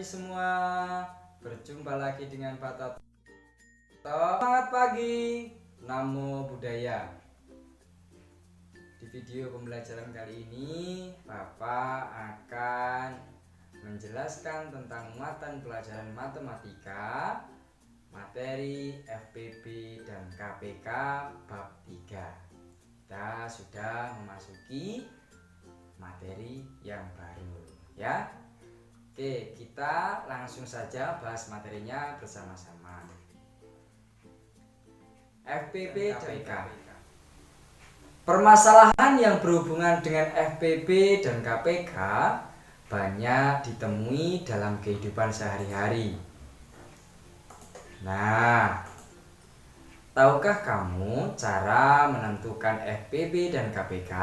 pagi semua, berjumpa lagi dengan Pak Toto. Selamat pagi, Namo Buddhaya. Di video pembelajaran kali ini Bapak akan menjelaskan tentang muatan pelajaran matematika materi FPB dan KPK bab 3. Kita sudah memasuki materi yang baru ya. Oke, kita langsung saja bahas materinya bersama-sama. FPB dan KPK. Permasalahan yang berhubungan dengan FPB dan KPK banyak ditemui dalam kehidupan sehari-hari. Nah, tahukah kamu cara menentukan FPB dan KPK?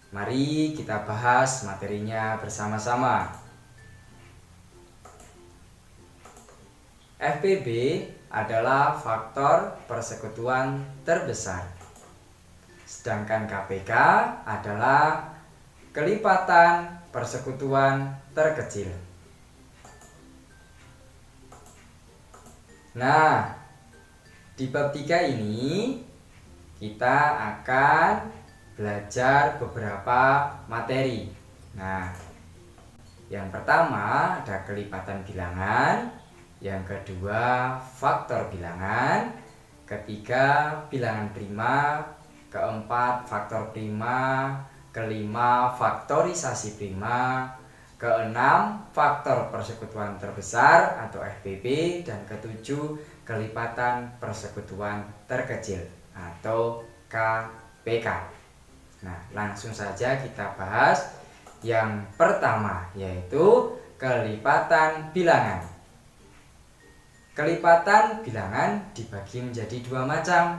Mari kita bahas materinya bersama-sama. FPB adalah faktor persekutuan terbesar, sedangkan KPK adalah kelipatan persekutuan terkecil. Nah, di bab 3 ini kita akan belajar beberapa materi. Nah, yang pertama ada kelipatan bilangan, yang kedua faktor bilangan, ketiga bilangan prima, keempat faktor prima, kelima faktorisasi prima, keenam faktor persekutuan terbesar atau FPB, dan ketujuh kelipatan persekutuan terkecil atau KPK. Nah, langsung saja kita bahas yang pertama, yaitu kelipatan bilangan. Kelipatan bilangan dibagi menjadi dua macam.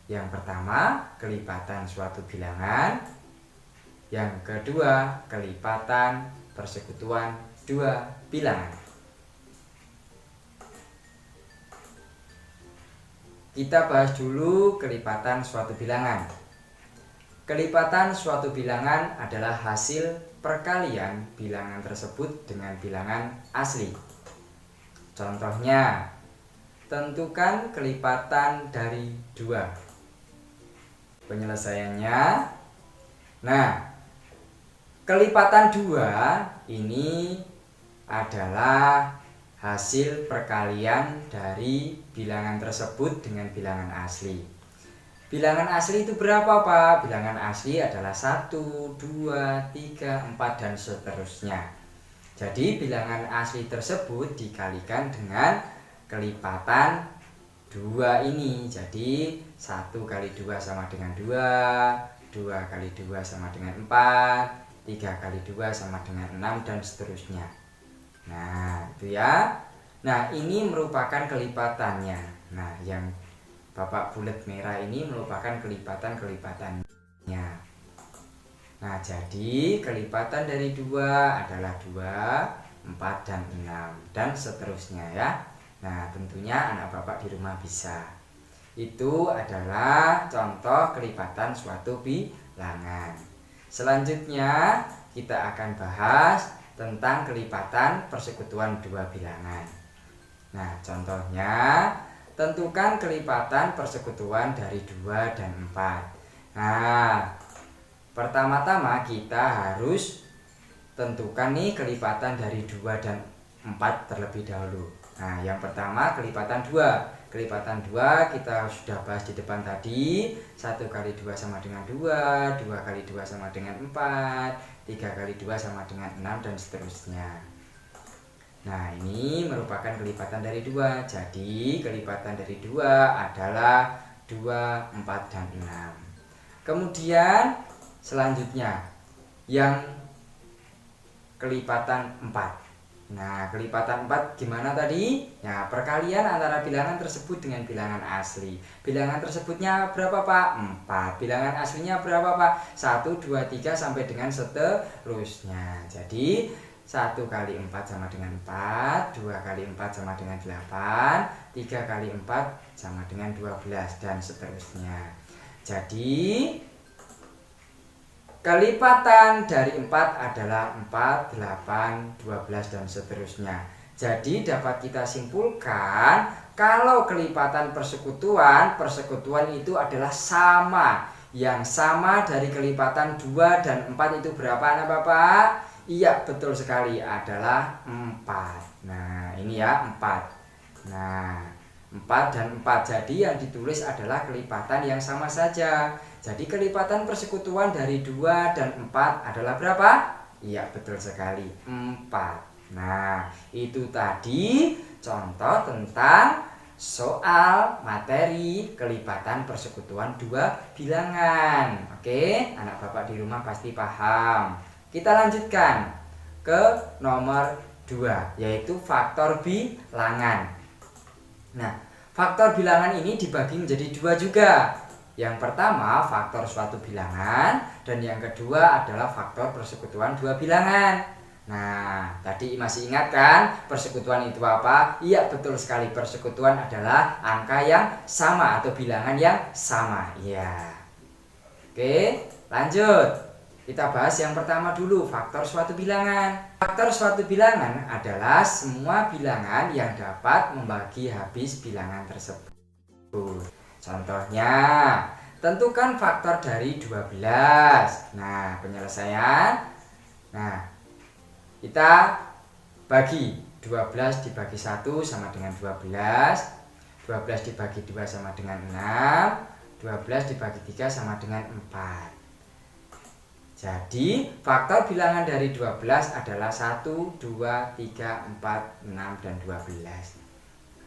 Yang pertama, kelipatan suatu bilangan. Yang kedua, kelipatan persekutuan dua bilangan. Kita bahas dulu kelipatan suatu bilangan. Kelipatan suatu bilangan adalah hasil perkalian bilangan tersebut dengan bilangan asli. Contohnya, tentukan kelipatan dari 2. Penyelesaiannya, nah, kelipatan 2 ini adalah hasil perkalian dari bilangan tersebut dengan bilangan asli. Bilangan asli itu berapa, Pak? Bilangan asli adalah 1, 2, 3, 4, dan seterusnya. Jadi bilangan asli tersebut dikalikan dengan kelipatan 2 ini. Jadi 1 kali 2 sama dengan 2, 2 kali 2 sama dengan 4, 3 kali 2 sama dengan 6, dan seterusnya. Nah, itu ya. Nah, ini merupakan kelipatannya. Nah, yang Bapak bulat merah ini merupakan kelipatan-kelipatannya. Nah, jadi kelipatan dari 2 adalah 2, 4, dan 6, dan seterusnya ya. Nah, tentunya anak Bapak di rumah bisa. Itu adalah contoh kelipatan suatu bilangan. Selanjutnya kita akan bahas tentang kelipatan persekutuan dua bilangan. Nah, contohnya, tentukan kelipatan persekutuan dari 2 dan 4. Nah, pertama-tama kita harus tentukan nih kelipatan dari 2 dan 4 terlebih dahulu. Nah, yang pertama kelipatan 2. Kelipatan 2 kita sudah bahas di depan tadi. 1 kali 2 sama dengan 2, 2 kali 2 sama dengan 4, 3 kali 2 sama dengan 6, dan seterusnya. Nah, ini merupakan kelipatan dari 2. Jadi kelipatan dari 2 adalah 2, 4, dan 6. Kemudian selanjutnya yang kelipatan 4. Nah, kelipatan 4 gimana tadi? Ya, perkalian antara bilangan tersebut dengan bilangan asli. Bilangan tersebutnya berapa, Pak? 4. Bilangan aslinya berapa, Pak? 1, 2, 3 sampai dengan seterusnya. Jadi 1 kali 4 sama dengan 4, 2 kali 4 sama dengan 8, 3 kali 4 sama dengan 12, dan seterusnya. Jadi kelipatan dari 4 adalah 4, 8, 12 dan seterusnya. Jadi dapat kita simpulkan kalau kelipatan persekutuan itu adalah sama. Yang sama dari kelipatan 2 dan 4 itu berapa anak Bapak? Iya, betul sekali, adalah 4. Nah, ini ya 4. Nah, 4 dan 4. Jadi yang ditulis adalah kelipatan yang sama saja. Jadi kelipatan persekutuan dari 2 dan 4 adalah berapa? Iya, betul sekali, 4. Nah, itu tadi contoh tentang soal materi kelipatan persekutuan dua bilangan. Oke, anak Bapak di rumah pasti paham. Kita lanjutkan ke nomor 2, yaitu faktor bilangan. Nah, faktor bilangan ini dibagi menjadi 2 juga. Yang pertama faktor suatu bilangan, dan yang kedua adalah faktor persekutuan dua bilangan. Nah, tadi masih ingat kan persekutuan itu apa? Iya, betul sekali, persekutuan adalah angka yang sama atau bilangan yang sama. Iya. Oke, lanjut. Kita bahas yang pertama dulu, faktor suatu bilangan. Faktor suatu bilangan adalah semua bilangan yang dapat membagi habis bilangan tersebut. Contohnya, tentukan faktor dari 12. Nah, penyelesaian. Nah, kita bagi 12 dibagi 1 sama dengan 12, 12 dibagi 2 sama dengan 6, 12 dibagi 3 sama dengan 4. Jadi faktor bilangan dari 12 adalah 1, 2, 3, 4, 6, dan 12.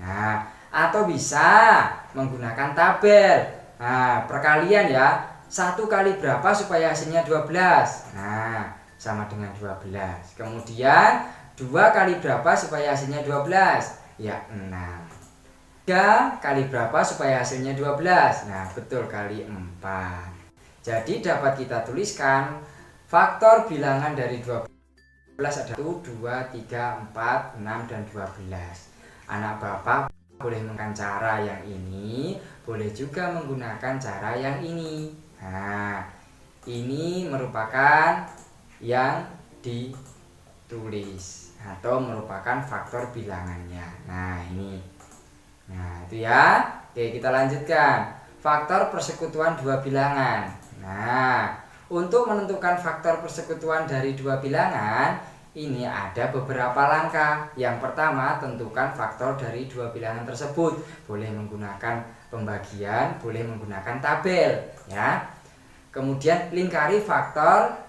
Nah, atau bisa menggunakan tabel. Nah, perkalian ya, 1 kali berapa supaya hasilnya 12. Nah, sama dengan 12. Kemudian 2 kali berapa supaya hasilnya 12? Ya, 6. 3 kali berapa supaya hasilnya 12? Nah, betul, kali 4. Jadi dapat kita tuliskan faktor bilangan dari 12 adalah 1, 2, 3, 4, 6, dan 12. Anak Bapak boleh menggunakan cara yang ini, boleh juga menggunakan cara yang ini. Nah, ini merupakan yang ditulis atau merupakan faktor bilangannya. Nah, ini. Nah, itu ya. Oke, kita lanjutkan. Faktor persekutuan dua bilangan. Nah, untuk menentukan faktor persekutuan dari dua bilangan, ini ada beberapa langkah. Yang pertama, tentukan faktor dari dua bilangan tersebut. Boleh menggunakan pembagian, boleh menggunakan tabel, ya. Kemudian lingkari faktor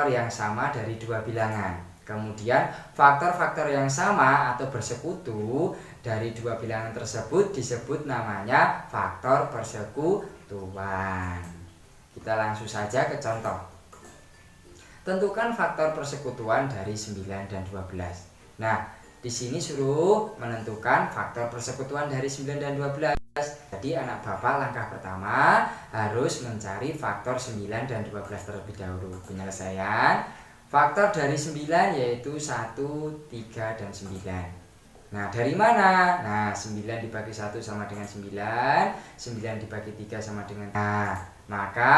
yang sama dari dua bilangan. Kemudian faktor-faktor yang sama atau bersekutu dari dua bilangan tersebut disebut namanya faktor persekutuan. Kita langsung saja ke contoh. Tentukan faktor persekutuan dari 9 dan 12. Nah, di sini suruh menentukan faktor persekutuan dari 9 dan 12. Jadi anak Bapak langkah pertama harus mencari faktor 9 dan 12 terlebih dahulu. Penyelesaian faktor dari 9 yaitu 1, 3, dan 9. Nah, dari mana? Nah, 9 dibagi 1 sama dengan 9, 9 dibagi 3 sama dengan. Nah, maka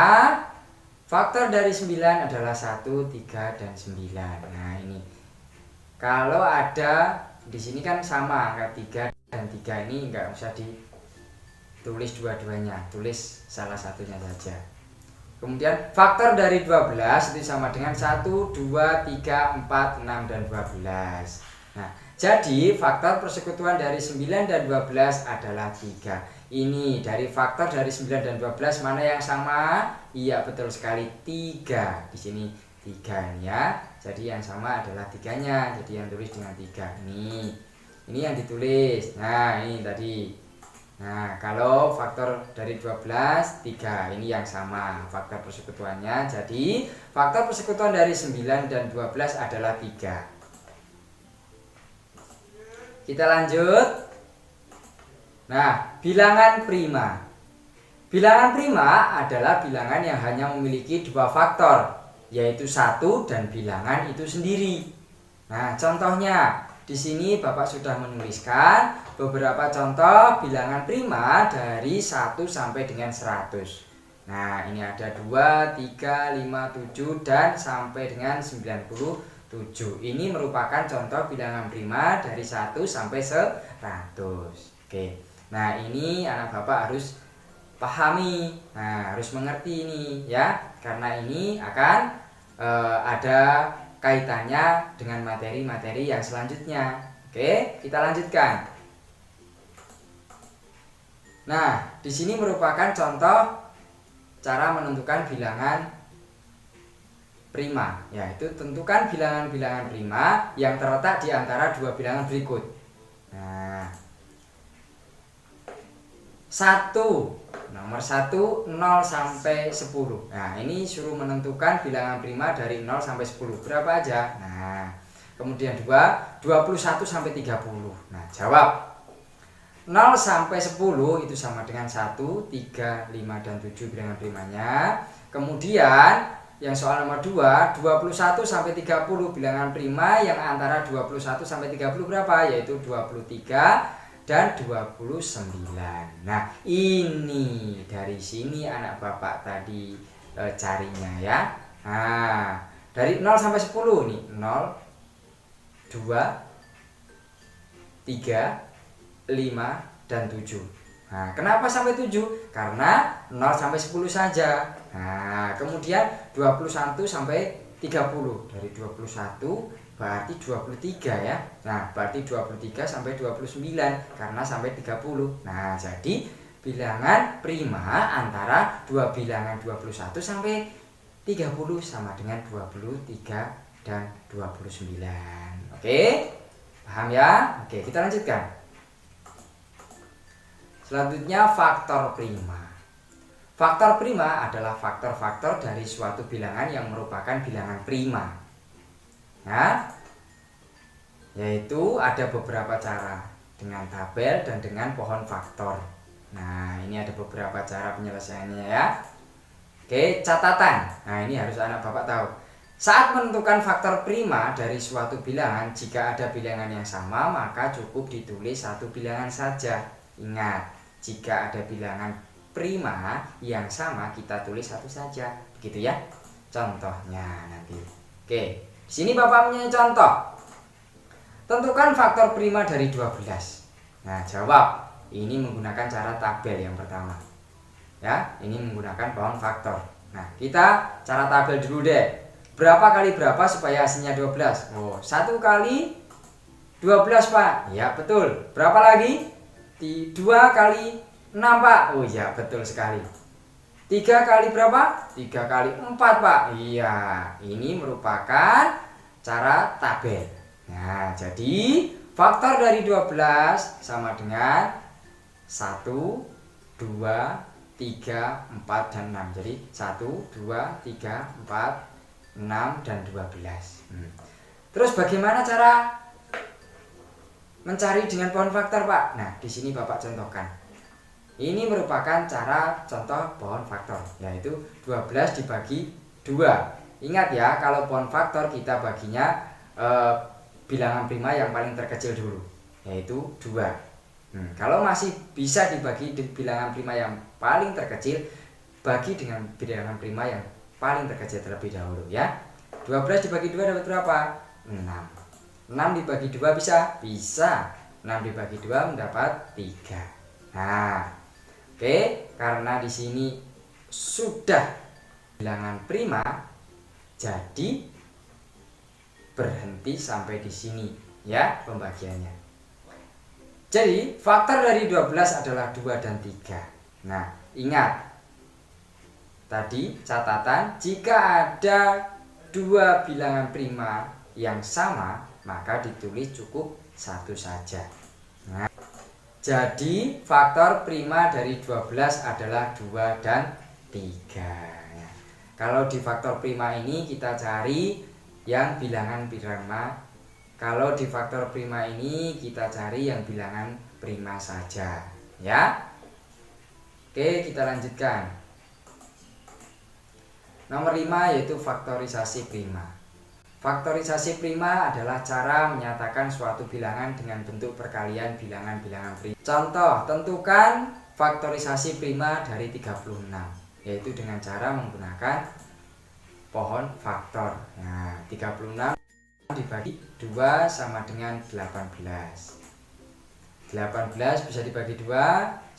faktor dari 9 adalah 1, 3, dan 9. Nah, ini. Kalau ada di sini kan sama angka 3 dan 3, ini enggak usah ditulis dua-duanya, tulis salah satunya saja. Kemudian faktor dari 12 itu sama dengan 1, 2, 3, 4, 6, dan 12. Nah, jadi faktor persekutuan dari 9 dan 12 adalah 3. Ini dari faktor dari 9 dan 12 mana yang sama? Iya, betul sekali, 3. Di sini 3 ya. Jadi yang sama adalah 3-nya. Jadi yang tulis dengan 3 ini. Ini yang ditulis. Nah, ini tadi. Nah, kalau faktor dari 12, 3. Ini yang sama faktor persekutuannya. Jadi faktor persekutuan dari 9 dan 12 adalah 3. Kita lanjut. Nah, bilangan prima. Bilangan prima adalah bilangan yang hanya memiliki dua faktor, yaitu 1 dan bilangan itu sendiri. Nah, contohnya di sini Bapak sudah menuliskan beberapa contoh bilangan prima dari 1 sampai dengan 100. Nah, ini ada 2, 3, 5, 7 dan sampai dengan 97. Ini merupakan contoh bilangan prima dari 1 sampai 100. Oke. Nah, ini anak Bapak harus pahami. Nah, harus mengerti ini ya. Karena ini akan ada kaitannya dengan materi-materi yang selanjutnya. Oke, kita lanjutkan. Nah, di sini merupakan contoh cara menentukan bilangan prima, yaitu tentukan bilangan-bilangan prima yang terletak di antara dua bilangan berikut. Nah, 1, nomor 1, 0 sampai 10. Nah, ini suruh menentukan bilangan prima dari 0 sampai 10. Berapa aja? Nah, kemudian 2, 21 sampai 30. Nah, jawab. 0 sampai 10 itu sama dengan 1, 3, 5, dan 7 bilangan primanya. Kemudian yang soal nomor 2, 21 sampai 30 bilangan prima yang antara 21 sampai 30 berapa? Yaitu 23 dan 29. Nah, ini dari sini anak Bapak tadi carinya ya. Nah, dari 0 sampai 10 nih, 0, 2, 3, 5, dan 7. Nah, kenapa sampai 7? Karena 0 sampai 10 saja. Nah, kemudian 21 sampai 30. Dari 21 berarti 23 ya. Nah, berarti 23 sampai 29 karena sampai 30. Nah, jadi bilangan prima antara dua bilangan 21 sampai 30 sama dengan 23 dan 29. Oke? Paham ya? Oke, kita lanjutkan. Selanjutnya faktor prima. Faktor prima adalah faktor-faktor dari suatu bilangan yang merupakan bilangan prima. Ya, yaitu ada beberapa cara dengan tabel dan dengan pohon faktor. Nah, ini ada beberapa cara penyelesaiannya ya. Oke, catatan. Nah, ini harus anak Bapak tahu. Saat menentukan faktor prima dari suatu bilangan, jika ada bilangan yang sama, maka cukup ditulis satu bilangan saja. Ingat, jika ada bilangan prima yang sama, kita tulis satu saja. Begitu ya. Contohnya nanti. Oke, di sini Bapak punya contoh. Tentukan faktor prima dari 12. Nah, jawab. Ini menggunakan cara tabel yang pertama. Ya, ini menggunakan pohon faktor. Nah, kita cara tabel dulu deh. Berapa kali berapa supaya hasilnya 12? Oh, 1 kali 12, Pak. Ya, betul. Berapa lagi? 2 kali 6, Pak. Oh iya, betul sekali. 3 kali berapa? 3 kali 4, Pak. Iya, ini merupakan cara tabel. Nah, jadi faktor dari 12 sama dengan 1, 2, 3, 4, dan 6. Jadi 1, 2, 3, 4, 6, dan 12. Terus bagaimana cara mencari dengan pohon faktor, Pak? Nah, di sini Bapak contohkan. Ini merupakan cara contoh pohon faktor, yaitu 12 dibagi 2. Ingat ya, kalau pohon faktor kita baginya bilangan prima yang paling terkecil dulu, yaitu 2. Kalau masih bisa dibagi bilangan prima yang paling terkecil, bagi dengan bilangan prima yang paling terkecil terlebih dahulu ya. 12 dibagi 2 dapat berapa? 6. 6 dibagi 2 bisa? Bisa. 6 dibagi 2 mendapat 3. Nah, oke, karena di sini sudah bilangan prima, jadi berhenti sampai di sini ya pembagiannya. Jadi, faktor dari 12 adalah 2 dan 3. Nah, ingat tadi catatan, jika ada dua bilangan prima yang sama, maka ditulis cukup satu saja. Nah, jadi faktor prima dari 12 adalah 2 dan 3. Kalau di faktor prima ini kita cari yang bilangan prima. Kalau di faktor prima ini kita cari yang bilangan prima saja, ya. Oke, kita lanjutkan. Nomor 5 yaitu faktorisasi prima. Faktorisasi prima adalah cara menyatakan suatu bilangan dengan bentuk perkalian bilangan-bilangan prima. Contoh, tentukan faktorisasi prima dari 36. yaitu dengan cara menggunakan pohon faktor. Nah, 36 dibagi 2 sama dengan 18. 18 bisa dibagi 2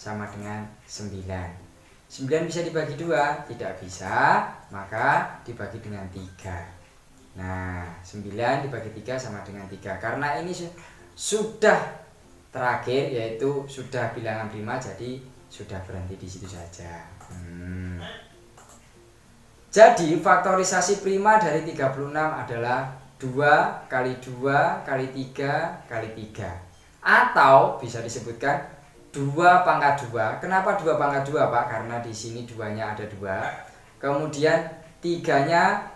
sama dengan 9. 9 bisa dibagi 2? Tidak bisa, maka dibagi dengan 3. Nah, 9 dibagi 3 sama dengan 3. Karena ini sudah terakhir, yaitu sudah bilangan prima, jadi sudah berhenti di situ saja. Jadi faktorisasi prima dari 36 adalah 2 kali 2 kali 3 kali 3. Atau bisa disebutkan 2 pangkat 2. Kenapa 2 pangkat 2, Pak? Karena di sini 2-nya ada 2. Kemudian 3-nya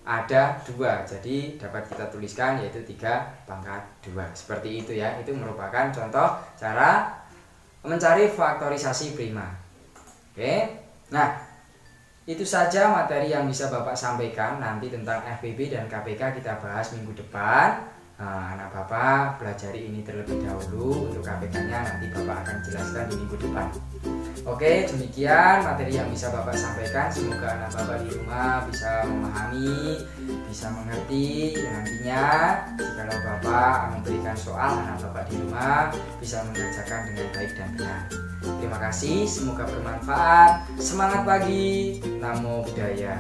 ada 2. Jadi dapat kita tuliskan yaitu 3 pangkat 2. Seperti itu ya. Itu merupakan contoh cara mencari faktorisasi prima. Oke. Nah, itu saja materi yang bisa Bapak sampaikan. Nanti tentang FPB dan KPK kita bahas minggu depan. Anak Bapak pelajari ini terlebih dahulu. Untuk KPK-nya nanti Bapak akan jelaskan di minggu depan. Oke, demikian materi yang bisa Bapak sampaikan. Semoga anak Bapak di rumah bisa memahami, bisa mengerti. Nantinya jikalau Bapak memberikan soal, anak Bapak di rumah bisa mengerjakan dengan baik dan benar. Terima kasih, semoga bermanfaat. Semangat pagi, Namo Buddhaya.